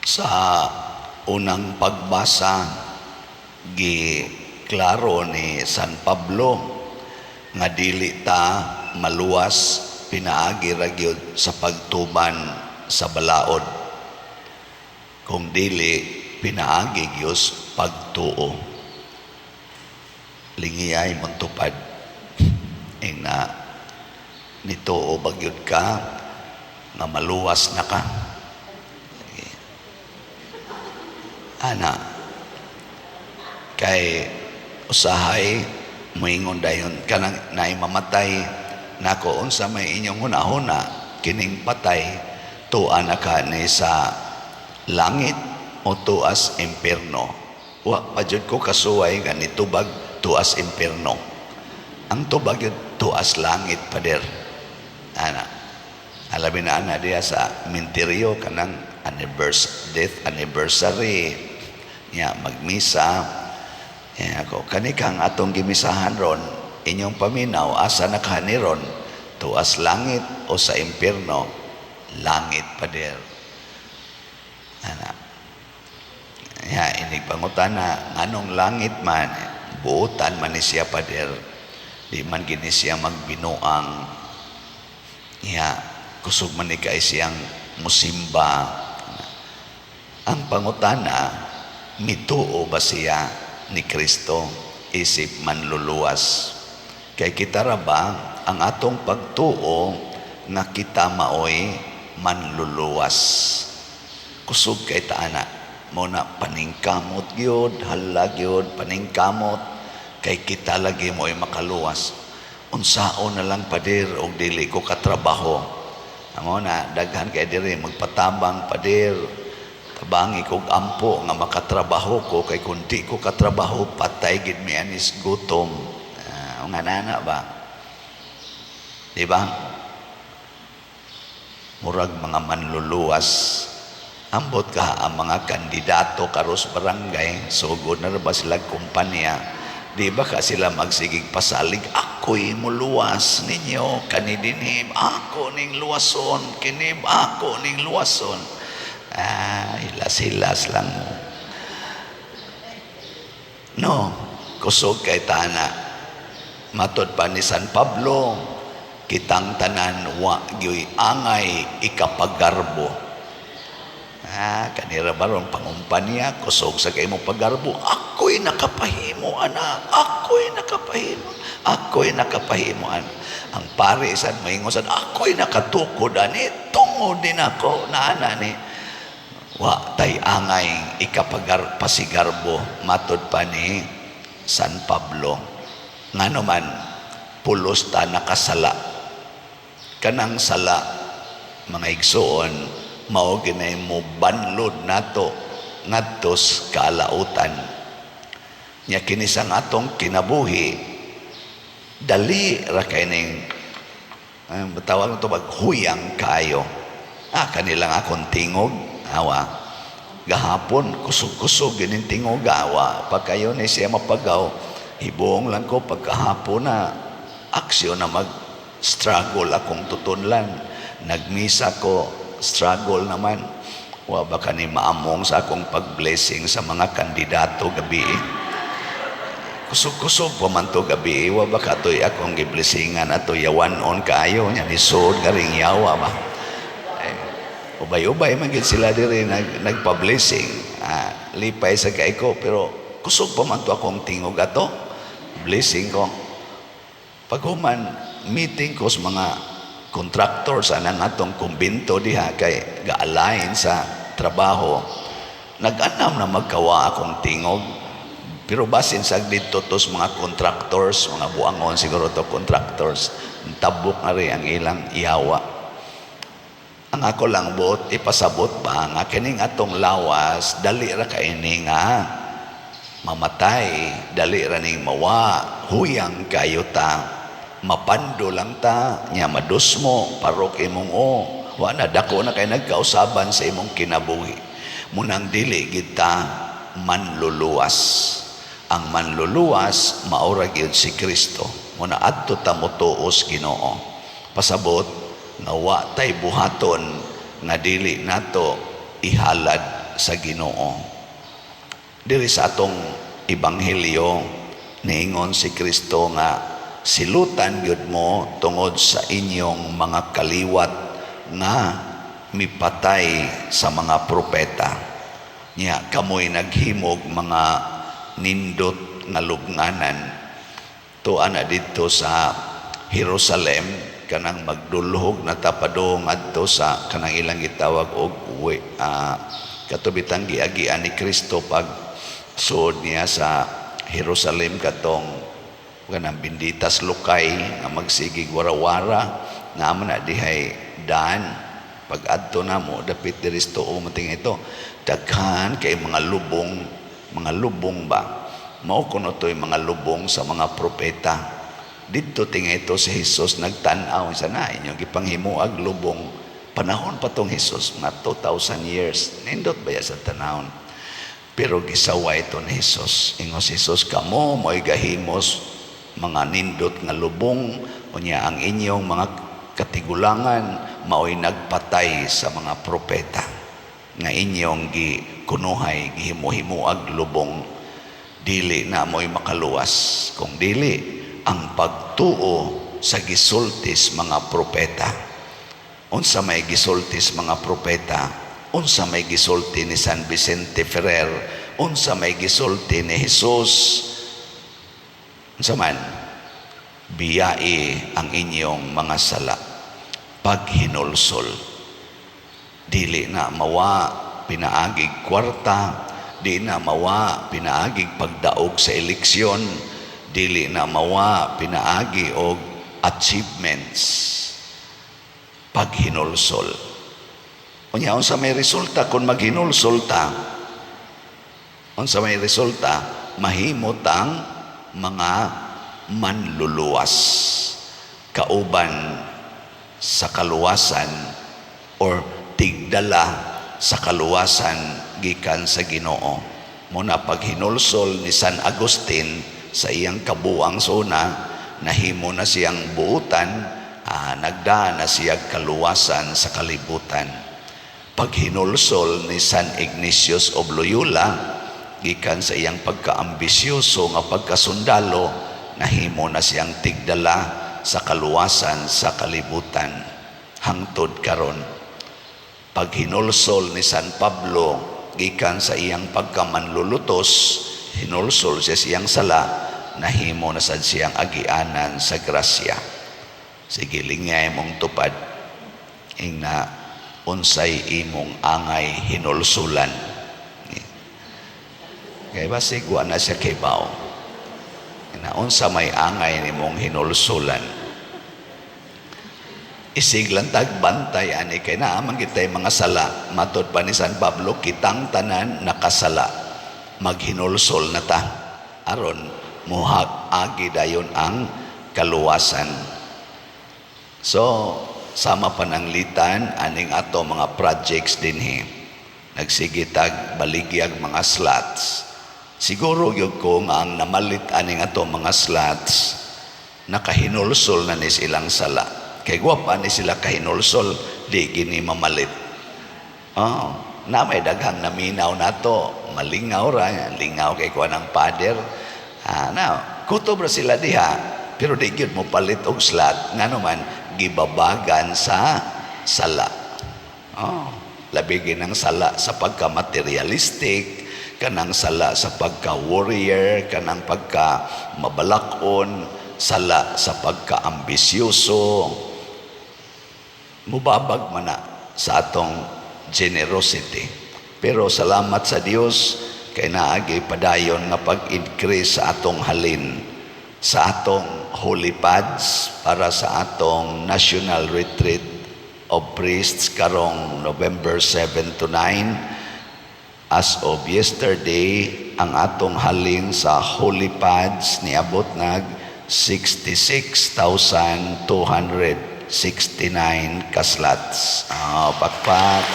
Sa unang pagbasa, klaro ni San Pablo nga dili ta maluwas pinaagi ra gyud sa pagtuman sa balaod, kung dili pinaagi gyud pagtuo. Lingiyay mong tupad na nituo bagyod ka nga maluwas na ka. Ana kay usahay moingon dayon kanang naimamatay nako unsa may inyong hunahuna kining patay tuwa na ka ni sa langit o tuas impierno. Wa pa jud ko kasuway ganito bag tuas impierno. Ang tubag yun tuas langit pader. Ana alabi na ana diya sa minteryo kanang death anniversary ya magmisa ya ako kani kang atong gimisahan ron inyong paminaw asa nakani ron tuas langit o sa impierno langit pader. Ana ya ini pangutana nganong langit man buutan man ni siya pader, di man gini siya magbinuang ya kusog man ni kay siyang musimba. Ang pangutana mituo ba siya ni Kristo isip manluluwas? Kay kita ra ba ang atong pagtuo nga kita maoy manluluwas? Kusog kay taana mo na paningkamot gyud, halag gyud paningkamot kay kita lagi mo'y makaluwas. Unsaon na lang padir og dili ko katrabaho. Amo na daghan kay diri magpatabang padir. Tabangi kog ampo nga makatrabaho ko kay kun di ko katrabaho patay gid mi anis gutom. Nga nana ba? Di ba? Murag mga manluluwas. Ambot ka ang mga kandidato karos barangay, sugod na ba sila kumpanya? Di ba ka sila magsigig pasalig, ako'y muluwas ninyo, kanidinib, ako ning luwason, kinib, ako ning luwason. Hilas-hilas lang mo. No, kusog kay tana. Matod pa ni San Pablo, kitang tanan wa gyoy angay ikapagarbo. Kanira baron pangumpanya kusog sa kay mo pagarbo, ako'y nakapahimo anak, ako'y nakapahimo anak. Ang pare sad moingon sad ako'y nakatukod ani tungod din ako na ana ni wa tay angay pasigarbo. Matod pa ni San Pablo ngano man pulos ta nakasala. Kanang sala mga igsoon mao ginay mo banlod nato ngadtos kalautan nya kini sang atong kinabuhi dali ra kay ning batawag to bag huyang kayo. Kanilang akong tingog awa gahapon kusog-kusog gining tingog awa pagkayo ni siya mapagaw hibong lang ko pagkahapon na aksyon na mag struggle akong tutunlan nagmisa ko struggle naman. Wa baka ni maamong sa akong pag-blessing sa mga kandidato gabi. Kusog-kusog pa man to gabi. Wa baka to'y akong giblessingan ato yawanon kayo. Nya nisod nga ring yawa ba. Ubay-ubay man gid sila diri nagpa-blessing. Lipay sa kay ko pero kusog pa man to akong tingog ato. Blessing ko. Paghuman meeting ko sa mga contractors anang atong kumbinto diha kay ga-align sa trabaho nag-anam na magkawa akong tingog pero basin saglit totos mga contractors mga buangon siguro to contractors tabok na rin ang ilang iyawa. Ang ako lang buot ipasabot ba nga kining atong lawas dali ra kaini nga mamatay dali ra ning mawa huyang kayo ta mapando lang ta nya madus mo parok imong wa na dako na kay nagkausaban sa imong kinabuhi munang dili gid ta manluluwas. Ang manluluwas maura gyud si Kristo muna adto ta motuos Ginoo pasabot nga wa tay buhaton nga dili nato ihalad sa Ginoo. Diri sa atong ebanghelyo niingon si Kristo nga silutan gyud mo tungod sa inyong mga kaliwat nga mipatay sa mga propeta. Nya kamoy naghimog mga nindot nga lubnganan tuan na dito sa Jerusalem kanang magdulhog na tapado ngadto sa kanang ilang gitawag og katubitang giagian ni Kristo pag suod niya sa Jerusalem katong kanang binditas lukay nga magsigig warawara naman na dihay daan pag adto na mo dapit diri sa tuo mating ito daghan kay mga lubong ba mao kuno toy mga lubong sa mga propeta didto tingay ito si Jesus nagtan-aw sa na inyo gipanghimuag lubong panahon pa tong Jesus mga 2,000 years nindot ba ya sa tanawon pero gisawa ito ni Jesus ingos Jesus kamo mo'y gahimos mga nindot nga lubong unya ang inyong mga katigulangan mao'y nagpatay sa mga propeta nga inyong gikunuhay gihimu-himuag lubong dili na mo'y makaluwas kung dili ang pagtuo sa gisultis mga propeta. Unsa may gisultis mga propeta, unsa may gisulti ni San Vicente Ferrer, unsa may gisulti ni Jesus, unsa man biyai ang inyong mga sala paghinulsol dili na mawa pinaagig kwarta, di na mawa pinaagig pagdaog sa eleksyon, dili na mawa pinaagi og achievements paghinulsol. Unya unsa may resulta kung maghinulsol ta? Unsa may resulta? Mahimot ang mga manluluwas kauban sa kaluwasan or tigdala sa kaluwasan gikan sa Ginoo. Muna paghinulsol ni San Agustin sa iyang kabuang suna nahimo na siyang buutan, nagdaan na siyang kaluwasan sa kalibutan. Paghinulsol ni San Ignatius of Loyola gikan sa iyang pagkaambisyoso nga pagkasundalo nahimo na siyang tigdala sa kaluwasan sa kalibutan hangtod karon. Paghinulsol ni San Pablo gikan sa iyang pagkamanlulutos hinulsol siya siyang sala nahimo na sad siyang agianan sa grasya. Sige lingay mong tupad ing unsay imong angay hinulsulan. Kay basig wa na siya kibaw. Na unsa may angay nimong hinulsulan. Isiglan tagbantay ani kay naa man kitay mga sala matud pa ni San Pablo kitang tanan nakasala maghinulsol na ta aron muhag agi dayon ang kaluwasan. So sama pananglitan aning ato mga projects dinhi nagsigitag baligyag mga slots. Siguro yun ko nga ang namalit aning ato mga slots nakahinulsol na ni silang sala kay gwapa ni sila kahinulsol di gini mamalit. Na may daghang naminaw nato malingaw ra lingaw kay kuan ang pader kutob ra sila diha pero di gyud mo palit og slot ngano man gibabagan sa sala. Labi ginang sala sa pagka materialistic, kanang sala sa pagka warrior, kanang pagka mabalakon, sala sa pagka ambisyoso. Mubabag man na sa atong generosity. Pero salamat sa Dios kay naagi padayon nga pag-increase sa atong halin sa atong holy pads para sa atong national retreat of priests karong November 7 to 9. As of yesterday, ang atong halin sa holy pads niabot nag 66,269 kaslats. Pakpak.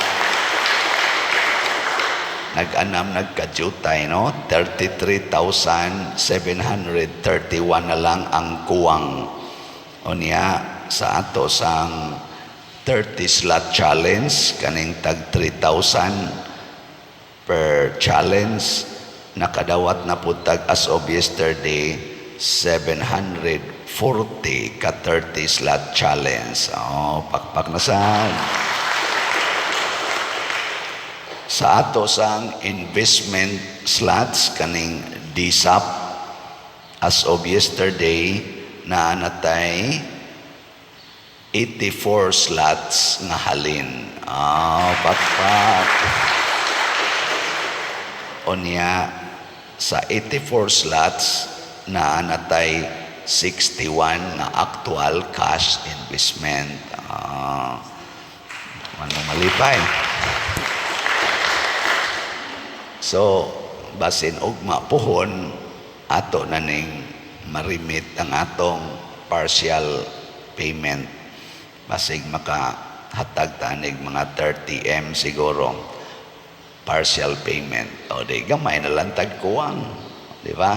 Nag-anam nagkajutay, no? 33,731 na lang ang kuwang. O niya, sa ato sang 30 slot challenge, kaning tag 3,000. per challenge. Nakadawat na putag as of yesterday 740 ka 30 slot challenge. Pakpak na sad. Sa ato sang investment slots kaning DSAP as of yesterday na natay 84 slots nga halin. Pakpak. Onya sa 84 slots na natay 61 na actual cash investment. Ano malipay. So, basin og mapuhon, ato na ning marimit ang atong partial payment. Basig makahatag tanig mga 30M siguro, partial payment. O di, gamay na lang tagkuwang. Di ba?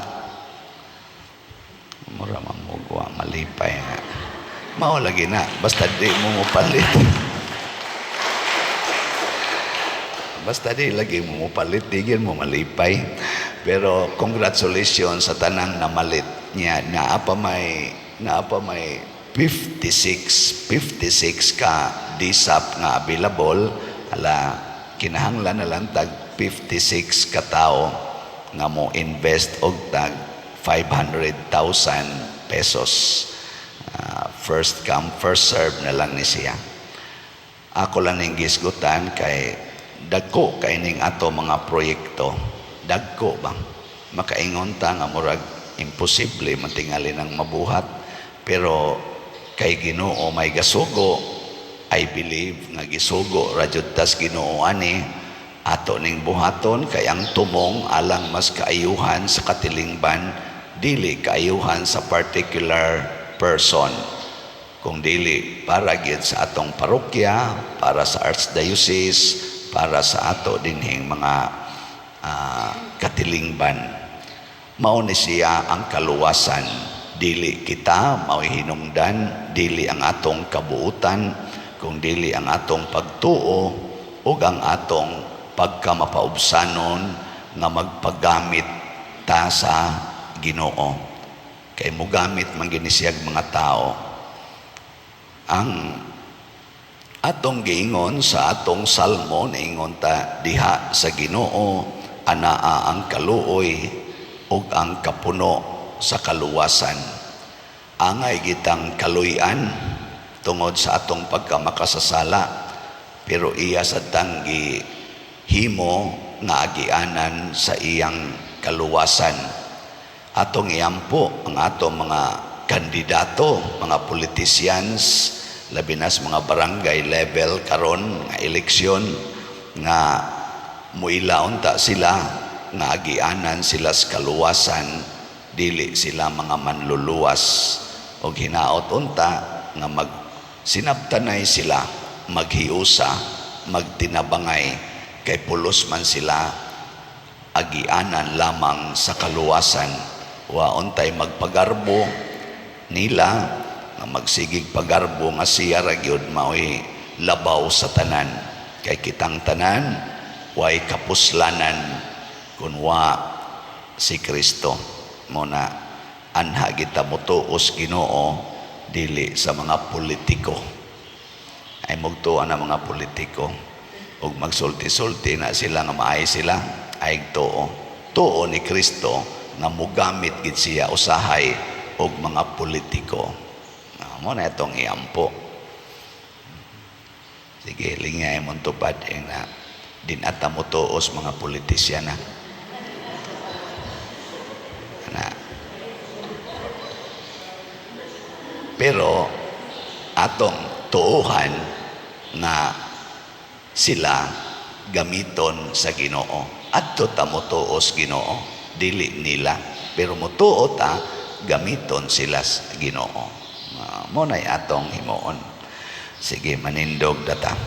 Mura mamugwa, malipay nga. Mao lagi na, basta di mo palit. Basta di lagi mo palit, digin mo malipay. Pero congratulations sa tanang namalit niya. Naapa may 56 ka DSAP nga available. Ala, kinahanglan na lang tag 56 ka tao nga mo invest og tag 500,000 pesos. First come, first serve na lang ni siya. Ako lang ning gisgutan kay dagko kay ning ato mga proyekto. Dagko bang makaingon ta nga murag imposible matingali ng mabuhat, pero kay Ginoo may gasugo. I believe nga gisugo radyod tas Ginoo ani ato ning buhaton, kay ang tumong alang mas kaayuhan sa katilingban, dili kaayuhan sa particular person, kung dili para gyud sa atong parokya, para sa archdiocese, para sa ato dinhing mga katilingban. Mao ni siya ang kaluwasan. Dili kita mauhinungdan, dili ang atong kabuutan, kung dili ang atong pagtuo ug ang atong pagkamapaubsanon nga magpagamit ta sa Ginoo. Kay mogamit man gini siyag mga tao. Ang atong giingon sa atong salmo, niingon ta diha sa Ginoo anaa ang kaluoy ug ang kapuno sa kaluwasan. Angay gitang kaluyan tungod sa atong pagkamakasasala, pero iya sa tanggi himo nga agianan sa iyang kaluwasan. Atong iampo ang atong mga kandidato, mga politicians, labi na sa mga barangay level karon nga eleksyon, nga muilaon ta sila nga agianan sila sa kaluwasan, dili sila mga manluluwas. O hinaot unta nga sinabtanay sila, maghiusa, magtinabangay, kay pulos man sila agianan lamang sa kaluwasan. Wa untay magpagarbo nila, nga magsigig pagarbo nga siya ra gyud mao'y labaw sa tanan. Kay kitang tanan way kapuslanan kun wa si Kristo. Muna anha kita motuos Ginoo, dili sa mga politiko. Ay mugtuan ang mga politiko ug magsulti-sulti na sila nga maay sila, ay tuo ni Kristo nga mogamit gid siya usahay og mga politiko. Mo na itong iampo. Sige, lingay mong tupad na din ata mo tuos mga politisyan na. Pero atong tuuhan na sila gamiton sa Ginoo. Adto ta mo tuos Ginoo, dili nila. Pero mo tuo ta, gamiton sila sa Ginoo. Mo na'y atong himuon. Sige, manindog data.